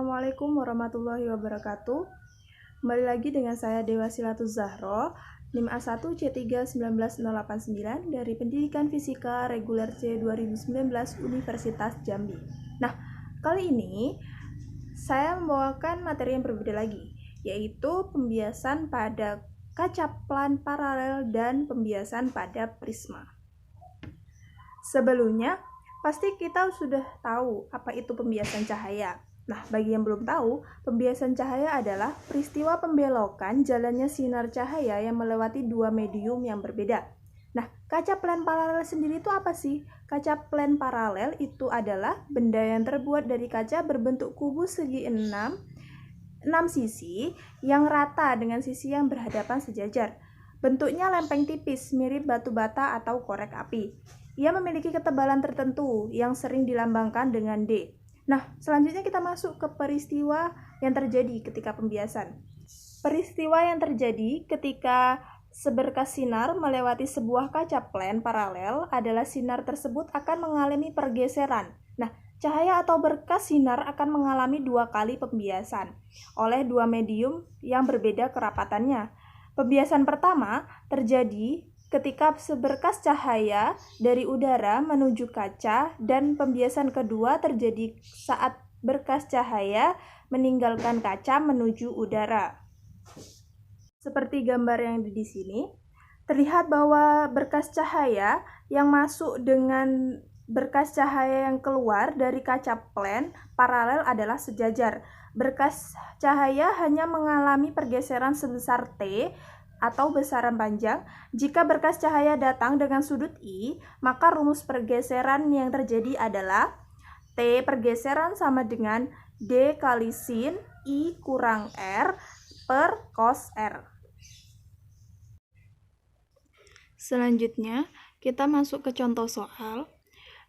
Assalamualaikum warahmatullahi wabarakatuh. Kembali lagi dengan saya Dewa Silatul Zahro, NIM A1 C3 19089 dari Pendidikan Fisika Reguler C 2019 Universitas Jambi. Nah, kali ini saya membawakan materi yang berbeda lagi, yaitu pembiasan pada kaca plan paralel dan pembiasan pada prisma. Sebelumnya, pasti kita sudah tahu apa itu pembiasan cahaya. Nah, bagi yang belum tahu, pembiasan cahaya adalah peristiwa pembelokan jalannya sinar cahaya yang melewati dua medium yang berbeda. Nah, kaca plan paralel sendiri itu apa sih? Kaca plan paralel itu adalah benda yang terbuat dari kaca berbentuk kubus segi 6 sisi yang rata dengan sisi yang berhadapan sejajar. Bentuknya lempeng tipis, mirip batu bata atau korek api. Ia memiliki ketebalan tertentu yang sering dilambangkan dengan D. Nah, selanjutnya kita masuk ke peristiwa yang terjadi ketika pembiasan. Peristiwa yang terjadi ketika seberkas sinar melewati sebuah kaca plan paralel adalah sinar tersebut akan mengalami pergeseran. Nah, cahaya atau berkas sinar akan mengalami dua kali pembiasan oleh dua medium yang berbeda kerapatannya. Pembiasan pertama terjadi ketika seberkas cahaya dari udara menuju kaca, dan pembiasan kedua terjadi saat berkas cahaya meninggalkan kaca menuju udara. Seperti gambar yang di sini, terlihat bahwa berkas cahaya yang masuk dengan berkas cahaya yang keluar dari kaca plan paralel adalah sejajar. Berkas cahaya hanya mengalami pergeseran sebesar T atau besaran panjang. Jika berkas cahaya datang dengan sudut I, maka rumus pergeseran yang terjadi adalah T pergeseran sama dengan D kali sin I kurang R per cos R. Selanjutnya, kita masuk ke contoh soal.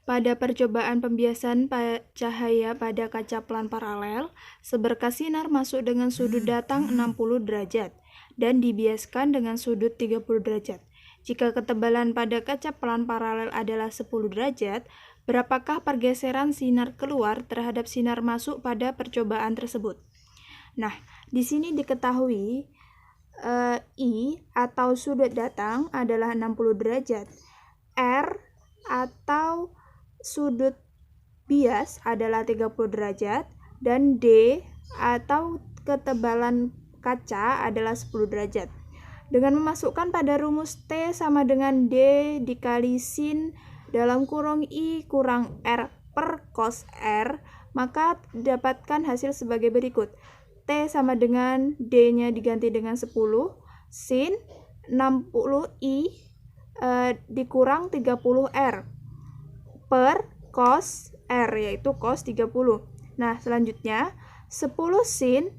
Pada percobaan pembiasan cahaya pada kaca plan paralel, seberkas sinar masuk dengan sudut datang 60 derajat dan dibiaskan dengan sudut 30 derajat. Jika ketebalan pada kaca plan paralel adalah 10 derajat, berapakah pergeseran sinar keluar terhadap sinar masuk pada percobaan tersebut? Nah, di sini diketahui I atau sudut datang adalah 60 derajat. R atau sudut bias adalah 30 derajat, dan D atau ketebalan kaca adalah 10 derajat. Dengan memasukkan pada rumus T sama dengan D dikali sin dalam kurung I kurang R per cos R, maka dapatkan hasil sebagai berikut. T sama dengan D-nya diganti dengan 10, sin 60 I dikurang 30 R per cos R, yaitu cos 30. Nah, selanjutnya 10 sin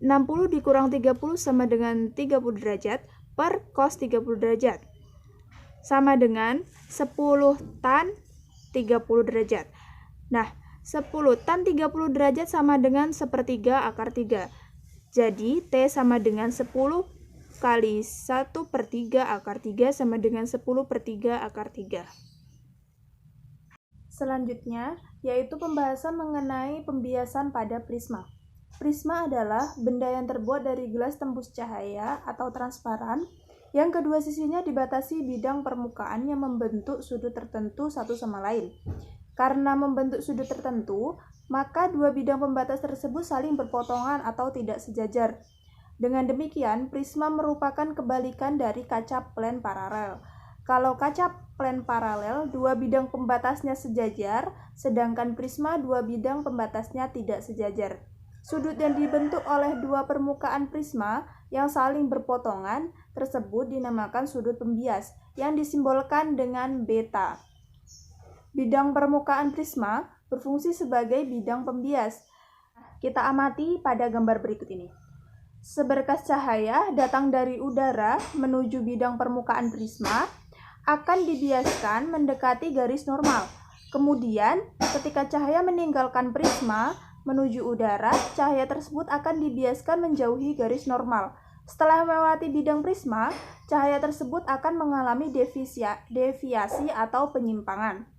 60 dikurang 30 sama dengan 30 derajat per cos 30 derajat. Sama dengan 10 tan 30 derajat. Nah, 10 tan 30 derajat sama dengan 1/3 akar 3. Jadi, T sama dengan 10 kali 1/3 akar 3 sama dengan 10/3 akar 3. Selanjutnya, yaitu pembahasan mengenai pembiasan pada prisma. Prisma adalah benda yang terbuat dari gelas tembus cahaya atau transparan, yang kedua sisinya dibatasi bidang permukaan yang membentuk sudut tertentu satu sama lain. Karena membentuk sudut tertentu, maka dua bidang pembatas tersebut saling berpotongan atau tidak sejajar. Dengan demikian, prisma merupakan kebalikan dari kaca plan paralel. Kalau kaca plan paralel, dua bidang pembatasnya sejajar, sedangkan prisma dua bidang pembatasnya tidak sejajar. Sudut yang dibentuk oleh dua permukaan prisma yang saling berpotongan tersebut dinamakan sudut pembias, yang disimbolkan dengan beta. Bidang permukaan prisma berfungsi sebagai bidang pembias. Kita amati pada gambar berikut ini. Seberkas cahaya datang dari udara menuju bidang permukaan prisma akan dibiaskan mendekati garis normal. Kemudian, ketika cahaya meninggalkan prisma menuju udara, cahaya tersebut akan dibiaskan menjauhi garis normal. Setelah melewati bidang prisma, cahaya tersebut akan mengalami deviasi atau penyimpangan.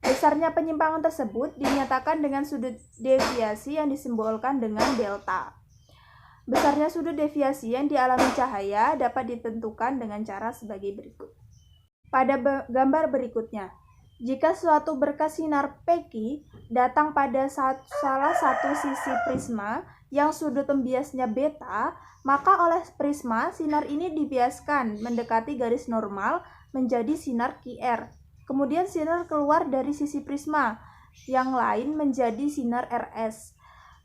Besarnya penyimpangan tersebut dinyatakan dengan sudut deviasi yang disimbolkan dengan delta. Besarnya sudut deviasi yang dialami cahaya dapat ditentukan dengan cara sebagai berikut. Pada gambar berikutnya, jika suatu berkas sinar PQ datang pada salah satu sisi prisma yang sudut pembiasnya beta, maka oleh prisma sinar ini dibiaskan mendekati garis normal menjadi sinar QR. Kemudian sinar keluar dari sisi prisma yang lain menjadi sinar RS,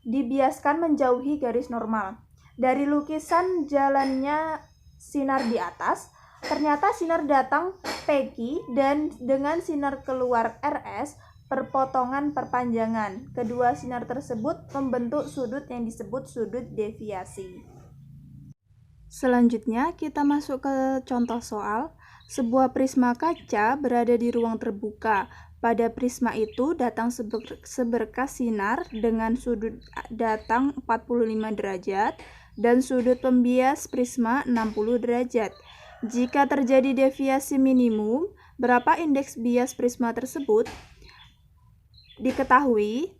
dibiaskan menjauhi garis normal. Dari lukisan jalannya sinar di atas, ternyata sinar datang PQ dan dengan sinar keluar RS perpotongan perpanjangan. Kedua sinar tersebut membentuk sudut yang disebut sudut deviasi. Selanjutnya kita masuk ke contoh soal. Sebuah prisma kaca berada di ruang terbuka. Pada prisma itu datang seberkas sinar dengan sudut datang 45 derajat dan sudut pembias prisma 60 derajat. Jika terjadi deviasi minimum, berapa indeks bias prisma tersebut? Diketahui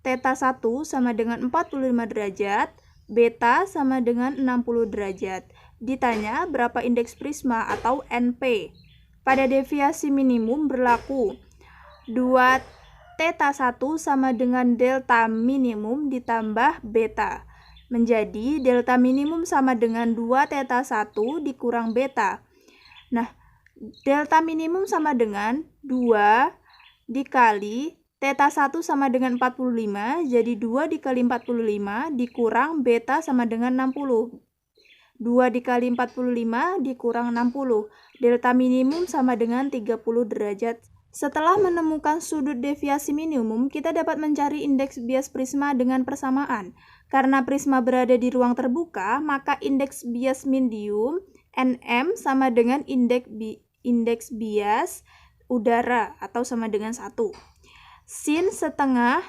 theta 1 sama dengan 45 derajat, beta sama dengan 60 derajat. Ditanya berapa indeks prisma atau NP. Pada deviasi minimum berlaku 2 theta 1 sama dengan delta minimum ditambah beta. Menjadi delta minimum sama dengan 2 theta 1 dikurang beta. Nah, delta minimum sama dengan 2 dikali theta 1 sama dengan 45, jadi 2 dikali 45 dikurang beta sama dengan 60. 2 dikali 45 dikurang 60. Delta minimum sama dengan 30 derajat. Setelah menemukan sudut deviasi minimum, kita dapat mencari indeks bias prisma dengan persamaan. Karena prisma berada di ruang terbuka, maka indeks bias medium NM sama dengan indeks bias udara atau sama dengan 1. Sin setengah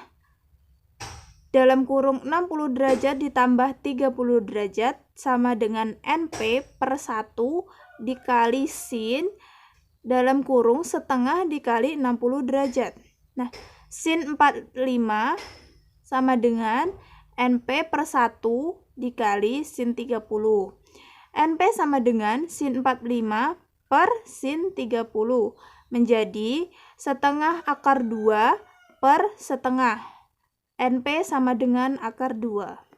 dalam kurung 60 derajat ditambah 30 derajat sama dengan NP per 1 dikali sin dalam kurung setengah dikali 60 derajat. Nah, sin 45 sama dengan NP per 1 dikali sin 30. NP sama dengan sin 45 per sin 30 menjadi setengah akar 2 per setengah. NP sama dengan akar 2.